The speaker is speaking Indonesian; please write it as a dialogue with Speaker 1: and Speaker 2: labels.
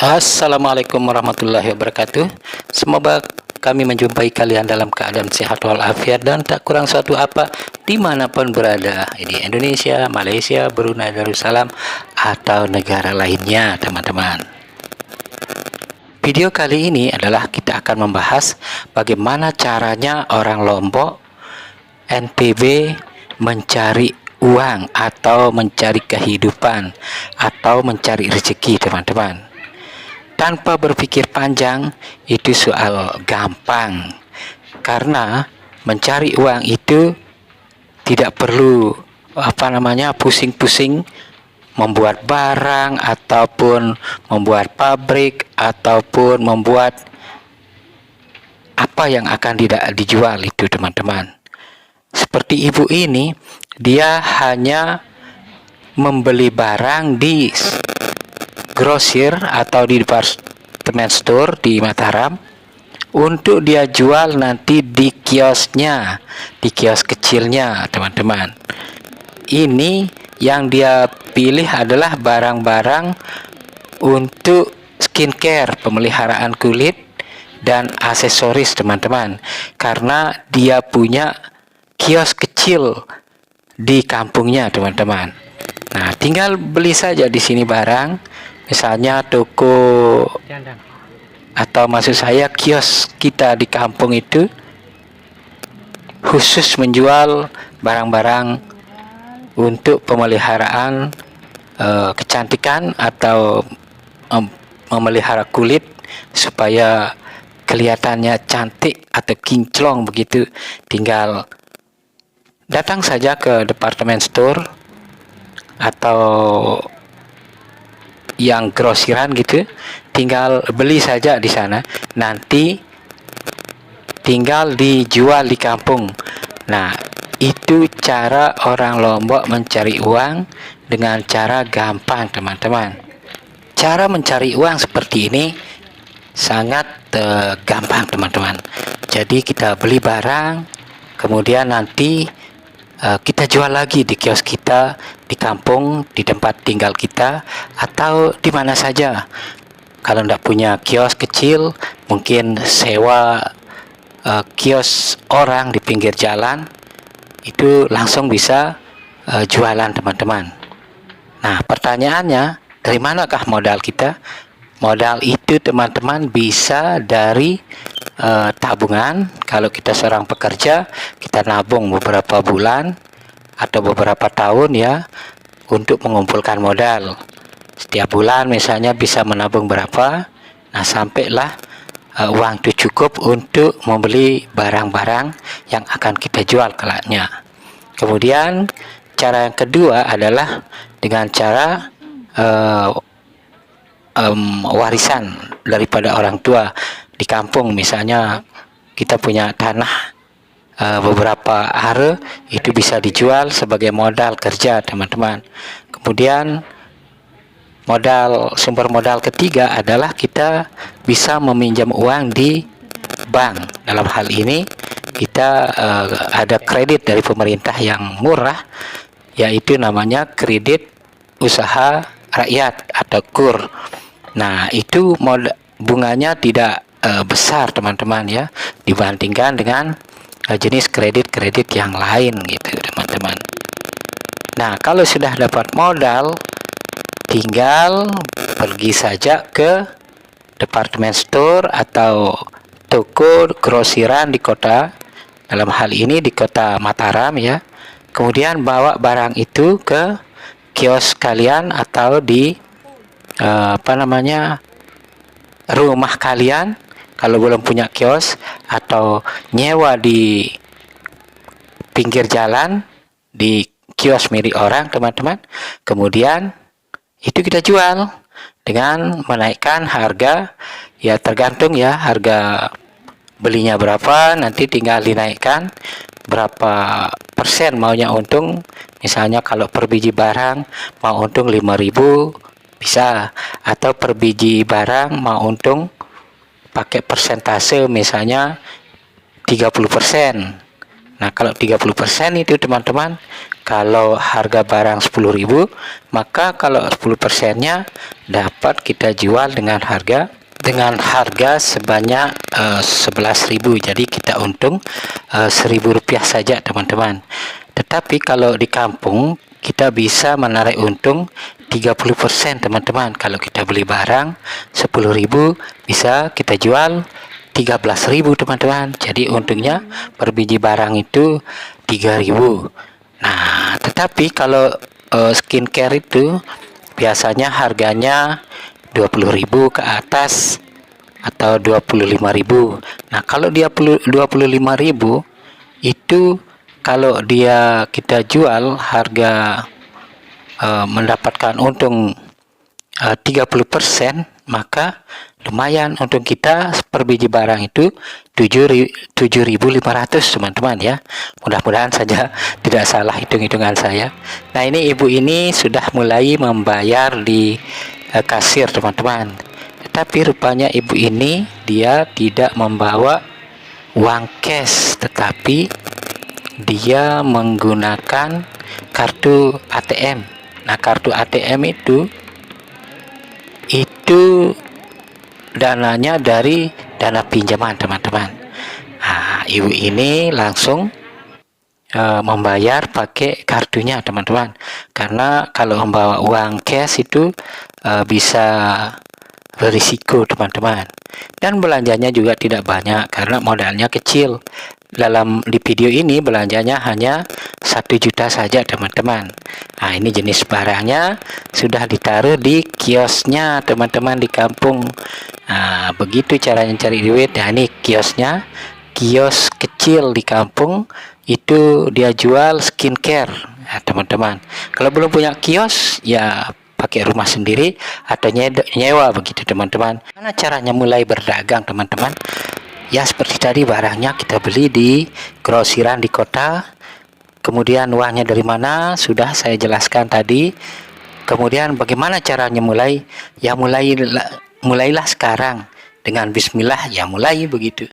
Speaker 1: Assalamualaikum warahmatullahi wabarakatuh. Semoga kami menjumpai kalian dalam keadaan sehat walafiat dan tak kurang suatu apa dimanapun berada, di Indonesia, Malaysia, Brunei Darussalam atau negara lainnya, teman-teman. Video kali ini adalah kita akan membahas bagaimana caranya orang Lombok NTB mencari uang atau mencari kehidupan atau mencari rezeki, teman-teman. Tanpa berpikir panjang, itu soal gampang. Karena mencari uang itu tidak perlu pusing-pusing membuat barang ataupun membuat pabrik ataupun membuat apa yang akan dijual itu, teman-teman. Seperti ibu ini, dia hanya membeli barang di grosir atau di department store di Mataram untuk dia jual nanti di kiosnya, di kios kecilnya, teman-teman. Ini yang dia pilih adalah barang-barang untuk skincare, pemeliharaan kulit dan aksesoris, teman-teman, karena dia punya kios kecil di kampungnya, teman-teman. Nah, tinggal beli saja di sini barang. Misalnya toko atau maksud saya kios kita di kampung itu khusus menjual barang-barang untuk pemeliharaan kecantikan atau memelihara kulit supaya kelihatannya cantik atau kinclong begitu. Tinggal datang saja ke department store atau yang grosiran gitu, tinggal beli saja di sana, nanti tinggal dijual di kampung. Nah, itu cara orang Lombok mencari uang dengan cara gampang, teman-teman. Cara mencari uang seperti ini sangat gampang, teman-teman. Jadi kita beli barang, kemudian nanti kita jual lagi di kios kita, di kampung, di tempat tinggal kita, atau di mana saja. Kalau tidak punya kios kecil, mungkin sewa kios orang di pinggir jalan, itu langsung bisa jualan, teman-teman. Nah, pertanyaannya, dari manakah modal kita? Modal itu, teman-teman, bisa dari tabungan. Kalau kita seorang pekerja, kita nabung beberapa bulan atau beberapa tahun ya untuk mengumpulkan modal. Setiap bulan misalnya bisa menabung berapa, nah sampailah uang itu cukup untuk membeli barang-barang yang akan kita jual kelaknya. Kemudian cara yang kedua adalah dengan cara warisan daripada orang tua. Di kampung misalnya kita punya tanah beberapa are, itu bisa dijual sebagai modal kerja, teman-teman. Kemudian sumber modal ketiga adalah kita bisa meminjam uang di bank. Dalam hal ini kita ada kredit dari pemerintah yang murah, yaitu namanya kredit usaha rakyat atau KUR. Nah, itu bunganya tidak besar, teman-teman ya, dibandingkan dengan jenis kredit-kredit yang lain gitu, teman-teman. Nah, kalau sudah dapat modal, tinggal pergi saja ke department store atau toko grosiran di kota, dalam hal ini di kota Mataram ya. Kemudian bawa barang itu ke kios kalian atau di rumah kalian kalau belum punya kios, atau nyewa di pinggir jalan di kios milik orang, teman-teman. Kemudian itu kita jual dengan menaikkan harga, ya tergantung ya harga belinya berapa, nanti tinggal dinaikkan berapa persen maunya untung. Misalnya kalau per biji barang mau untung 5.000 bisa, atau per biji barang mau untung pakai persentase misalnya 30%. Nah, kalau 30% itu, teman-teman, Kalau harga barang 10.000, maka kalau 10%-nya dapat kita jual dengan harga sebanyak 11.000. Jadi kita untung Rp1.000 saja, teman-teman. Tetapi kalau di kampung kita bisa menarik untung 30%, teman-teman. Kalau kita beli barang 10.000, bisa kita jual 13.000, teman-teman. Jadi untungnya per biji barang itu 3.000. Nah, tetapi kalau skincare itu biasanya harganya 20.000 ke atas atau 25.000. Nah, kalau dia 25.000 itu, kalau dia kita jual harga mendapatkan untung 30%, maka lumayan untung kita per biji barang itu 7.500, teman-teman ya. Mudah-mudahan saja tidak salah hitung-hitungan saya. Nah, ini ibu ini sudah mulai membayar di kasir, teman-teman. Tetapi rupanya ibu ini dia tidak membawa uang cash, tetapi dia menggunakan kartu ATM. Nah, kartu ATM itu dananya dari dana pinjaman, teman-teman. Nah, ibu ini langsung membayar pakai kartunya, teman-teman. Karena kalau membawa uang cash itu bisa berisiko, teman-teman. Dan belanjanya juga tidak banyak karena modalnya kecil. Di video ini belanjanya hanya 1 juta saja, teman-teman. Nah, ini jenis barangnya sudah ditaruh di kiosnya, teman-teman, di kampung. Nah, begitu caranya cari duit. Nah, ini kiosnya, kios kecil di kampung itu dia jual skincare. Nah, teman-teman, kalau belum punya kios ya pakai rumah sendiri atau nyewa begitu, teman-teman. Mana caranya mulai berdagang, teman-teman? Ya, seperti tadi, barangnya kita beli di grosiran di kota. Kemudian uangnya dari mana sudah saya jelaskan tadi. Kemudian bagaimana caranya mulai? Ya mulailah sekarang dengan bismillah, ya mulai begitu.